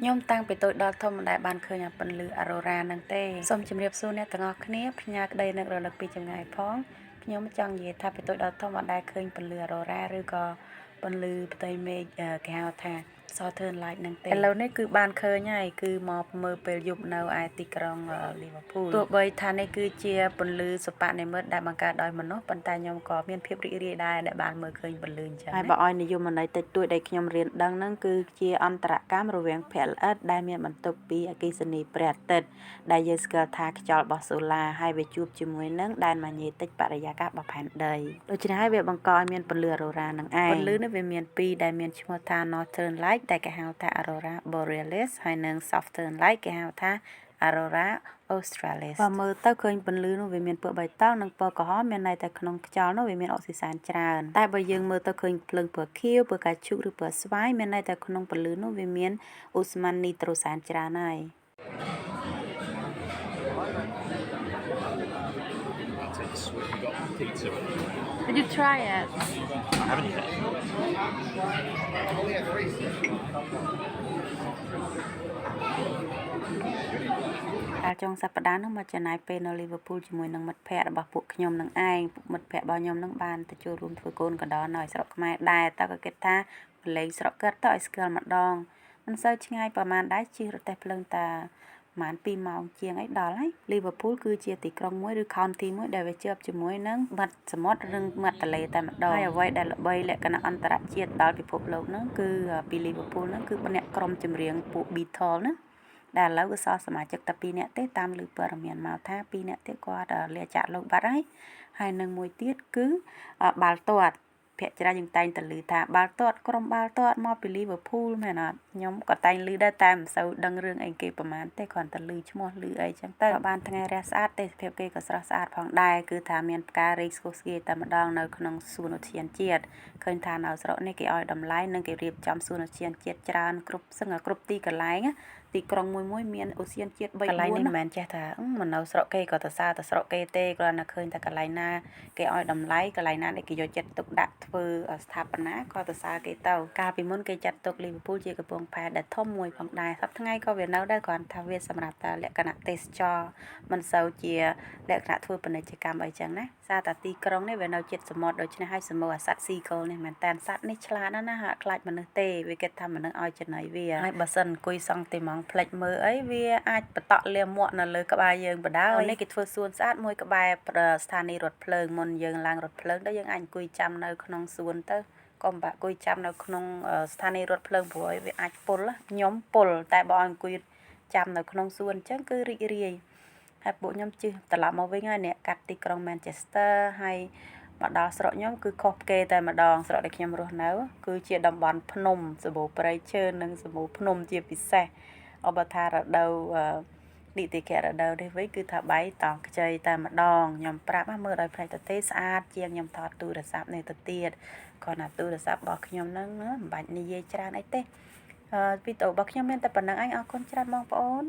ខ្ញុំតាំងពីតូចដល់ធំមិនដែលបានឃើញអាពន្លឺ Aurora នឹងទេសូមជម្រាបសួរអ្នកទាំងអស់គ្នាផ្ញើក្តីនឹករលឹកពីចម្ងាយផងខ្ញុំចង់និយាយថាពីតូចដល់ធំមិនដែលឃើញពន្លឺ Aurora ឬក៏ពន្លឺផ្ទៃមេឃគេហៅថា Southern Light នឹងទេឥឡូវនេះគឺបានឃើញហើយគឺមកមើលពេលយប់នៅឯទីក្រុង Liverpool ទោះបីថានេះគឺជាពន្លឺសិប្បនិម្មិតដែលបង្កើតដោយមនុស្សប៉ុន្តែខ្ញុំក៏មានភាពរីករាយដែរដែលបានមើលឃើញពន្លឺអញ្ចឹងហើយបើឲ្យនិយមន័យតិចតួចដែលខ្ញុំរៀនដឹងហ្នឹងគឺជាអន្តរកម្មរវាងភពល្អិតដែលមានបន្ទុកពីអគ្គិសនីព្រះអាទិត្យដែលយើងស្គាល់ថាខ្យល់របស់សូឡាហើយវាជួបជាមួយនឹងដែនម៉ាញ៉េទិកបរិយាកាសរបស់ផែនដីដូច្នេះហើយវាបង្កឲ្យមានពន្លឺ Aurora នឹងឯងពន្លឺនេះវាមានពីរដែលមានឈ្មោះថា Northern Light ដែលគេហៅថា Aurora Borealis ហើយនិង Southern Light គេហៅថា Aurora Australis បើមើលទៅឃើញពន្លឺនោះវាមានពណ៌បៃតងនិងពណ៌ក្រហមមានន័យថាក្នុងខ្យល់នោះវាមានអុកស៊ីសែនច្រើនតែបើយើងមើលទៅឃើញភ្លើងពណ៌ខៀវពណ៌កាឈូកឬពណ៌ស្វាយមានន័យថាក្នុងពន្លឺនោះវាមានឧស្ម័ននីត្រូសែនច្រើនហើយ Did you try it? I haven't yet. កាលចុងសប្តាហ៍នោះមកចំណាយពេលនៅ Liverpool ជាមួយនឹងមិត្តភ័ក្តិរបស់ពួកខ្ញុំនឹងឯងមិត្តភ័ក្តិរបស់ខ្ញុំនឹងបានទៅចូលរួមធ្វើកូនកណ្ដោនៅស្រុកខ្មែរដែរតែក៏គិតថាប្រឡែងស្រុកកើតទៅឲ្យស្គាល់ម្ដងមិនសូវឆ្ងាយប្រហែលដែរជិះរទេះភ្លើងតាប្រហែល2ម៉ោងជាងអីដល់ហើយ Liverpool គឺជាទីក្រុងមួយឬ county មួយដែលវាជាប់ជាមួយនឹងមាត់សមុទ្រឬមាត់ទន្លេតែម្ដងហើយអ្វីដែលល្បីលក្ខណៈអន្តរជាតិដល់ពិភពលោកហ្នឹងគឺពី Liverpool ហ្នឹងគឺអ្នកក្រុមចម្រៀងពួក Beatles ណាដែលឥឡូវក៏សល់សមាជិកតែ2នាក់ទេតាមឮព័ត៌មានមកថា2នាក់ទៀតគាត់លាចាកលោកបាត់ហើយនឹងមួយទៀតគឺបាល់ទាត់ភាគច្រើនយើងតែងតែឮថាបាល់ទាត់ក្រុមបាល់ទាត់មកពី Liverpool មែនអត់ខ្ញុំក៏តែងឮដែរតែមិនសូវដឹងរឿងអីគេប្រហែលទេគ្រាន់តែឮឈ្មោះឮអីចឹងទៅបានថ្ងៃរះស្អាតទេសភាពគេក៏ស្រស់ស្អាតផងដែរគឺថាមានផ្ការេកស្គុះស្គាយតែម្ដងនៅក្នុងសួនឧទ្យានជាតិឃើញថានៅស្រុកនេះគេឲ្យតម្លៃនិងគេរៀបចំសួនឧទ្យានជាតិច្រើនគ្រប់ទីកន្លែងទីក្រុងមួយមានឧទ្យានជាតិ3 4កន្លែងនេះមិនមែនចេះថាមិននៅស្រុកគេក៏ទៅសារទៅស្រុកគេទេគ្រាន់តែឃើញតែកន្លែងណាគេឲ្យតម្លៃកន្លែងណាដែលគេយកចិត្តទុកដាក់ធ្វើស្ថាបនាក៏ទៅសារគេទៅកាលពីមុនគេចាត់ទុក Liverpool ជាកំពង់ផែដែលធំមួយផងដែរសប្តាហ៍ថ្ងៃក៏វានៅដែរគ្រាន់ថាវាសម្រាប់តែលក្ខណៈទេសចរមិនសូវជាលក្ខណៈធ្វើពាណិជ្ជកម្មអីចឹងណាសារតែទីក្រុងនេះវានៅជិតសមុទ្រដូច្នេះហើយសម្បូរអាសត្វស៊ីកុលនេះមែនតើសត្វនេះឆ្លាតណាស់ហាក់ខ្លាចមនុស្សទេវាគិតថាមនុស្សឲ្យចំណីវាហើយបើសិនអង្គុយសង់ទីម៉ងផ្លិចមើលអីវាអាចបតក់លាមកនៅលើក្បាលយើងបដៅនេះគេធ្វើសួនស្អាតមួយក្បែរស្ថានីយ៍រថភ្លើងមុនយើងឡើងរថភ្លើងទៅយើងអាចអង្គុយចាំនៅក្នុងសួនទៅកុំបាក់អង្គុយចាំនៅក្នុងស្ថានីយ៍រថភ្លើងព្រោះវាអាចពុលខ្ញុំពុលតែបើអង្គុយចាំនៅក្នុងសួនអញ្ចឹងគឺរីករាយហើយពួកខ្ញុំជិះត្រឡប់មកវិញហើយអ្នកកាត់ទីក្រុង Manchester ហើយមកដល់ស្រុកខ្ញុំគឺខុសគេតែម្ដងស្រុកដែលខ្ញុំរស់នៅគឺជាតំបន់ភ្នំសម្បូរព្រៃឈើនិងសម្បូរភ្នំជាពិសេសអបថារដូវនីតិកាលរដូវនេះវិញគឺថាបៃតងខ្ចីតែម្ដងខ្ញុំប្រាប់មើលដោយផ្នែកទៅទេស្អាតជាងខ្ញុំថតទូរស័ព្ទនេះទៅទៀតគាត់ណាទូរស័ព្ទរបស់ខ្ញុំហ្នឹងមិនបាច់និយាយច្រើនអីទេវីដេអូរបស់ខ្ញុំមានតែប៉ុណ្្នឹងឯងអរគុណច្រើនបងប្អូន